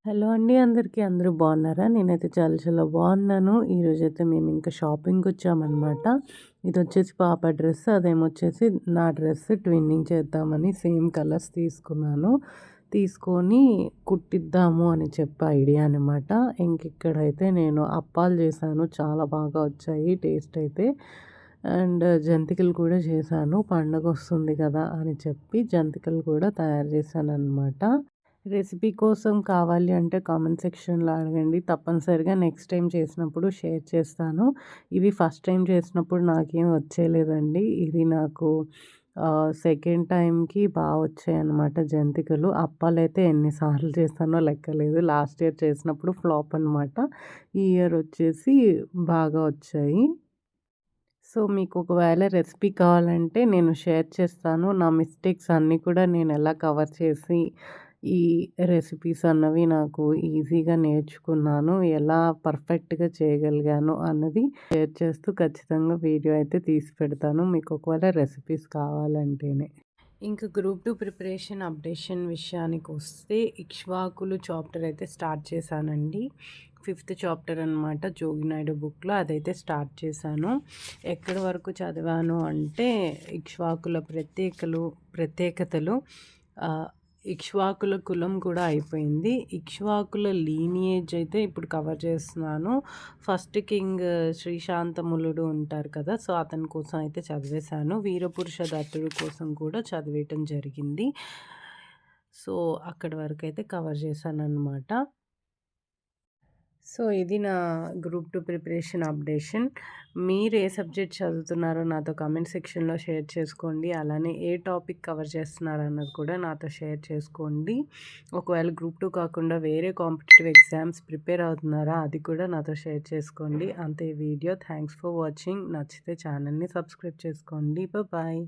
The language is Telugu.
హలో అండి అందరికీ. అందరూ బాగున్నారా? నేనైతే చాలా చాలా బాగున్నాను. ఈరోజైతే మేము ఇంకా షాపింగ్‌కొచ్చామనమాట. ఇదొచ్చేసి పాప డ్రెస్, అదేమొచ్చేసి నా డ్రెస్ ట్విన్నింగ్ చేద్దామని సేమ్ కలర్స్ తీసుకున్నాను. తీసుకొని కుట్టిద్దాము అని చెప్పి ఐడియా అనమాట. ఇంకిక్కడైతే నేను అప్పాలు చేశాను. చాలా బాగా వచ్చాయి టేస్ట్ అయితే. అండ్ జంతికలు కూడా చేశాను. పండగొస్తుంది కదా అని చెప్పి జంతికలు కూడా తయారు చేశాననమాట. రెసిపీ కోసం కావాలి అంటే కామెంట్ సెక్షన్‌లో అడగండి. తప్పనిసరిగా నెక్స్ట్ టైం చేసినప్పుడు షేర్ చేస్తాను. ఇవి ఫస్ట్ టైం చేసినప్పుడు నాకేం వచ్చేయలేదండి. ఇది నాకు సెకండ్ టైంకి వచ్చాయన్నమాట జంతికలు. అప్పాలైతే ఎన్ని సార్లు చేశానో లెక్కలేదు. లాస్ట్ ఇయర్ చేసినప్పుడు ఫ్లాప్ అనమాట. ఈ ఇయర్ వచ్చేసి బాగా వచ్చాయి. సో, మీకు ఒకవేళ రెసిపీ కావాలంటే నేను షేర్ చేస్తాను. నా మిస్టేక్స్ అన్నీ కూడా నేను ఎలా కవర్ చేసి ఈ రెసిపీస్ అన్నవి నాకు ఈజీగా నేర్చుకున్నాను. ఎలా పర్ఫెక్ట్‌గా చేయగలిగాను అన్నది షేర్ చేస్తూ ఖచ్చితంగా వీడియో అయితే తీసి పెడతాను. మీకు ఒకవేళ రెసిపీస్ కావాలంటేనే. ఇంక గ్రూప్ 2 ప్రిపరేషన్ అప్డేషన్ విషయానికొస్తే ఇక్ష్వాకులు చాప్టర్ అయితే స్టార్ట్ చేశానండి. ఫిఫ్త్ చాప్టర్ అనమాట జోగినాయుడు బుక్‌లో. అదైతే స్టార్ట్ చేశాను. ఎక్కడి వరకు చదివాను అంటే ఇక్ష్వాకుల ప్రత్యేకతలు, ఇక్ష్వాకుల కులం కూడా అయిపోయింది. ఇక్ష్వాకుల లీనియేజ్ అయితే ఇప్పుడు కవర్ చేస్తున్నాను. ఫస్ట్ కింగ్ శ్రీశాంతములుడు ఉంటారు కదా! సో, అతని కోసం అయితే చదివేశాను. వీరపురుష దత్తుడు కోసం కూడా చదివేయటం జరిగింది. సో, అక్కడి వరకైతే కవర్ చేశాననమాట. సో, ఇది నా గ్రూప్ 2 ప్రిపరేషన్ అప్డేషన్. మీరు ఏ సబ్జెక్ట్ చదువుతున్నారో నాతో కామెంట్ సెక్షన్‌లో షేర్ చేసుకోండి. అలానే ఏ టాపిక్ కవర్ చేస్తున్నారన్నది కూడా నాతో షేర్ చేసుకోండి. ఒకవేళ గ్రూప్ 2 కాకుండా వేరే కాంపిటీటివ్ ఎగ్జామ్స్ ప్రిపేర్ అవుతున్నారా? అది కూడా నాతో షేర్ చేసుకోండి. అంతే ఈ వీడియో. Thanks for watching. నచ్చితే ఛానల్‌ని సబ్స్క్రైబ్ చేసుకోండి. బాయ్.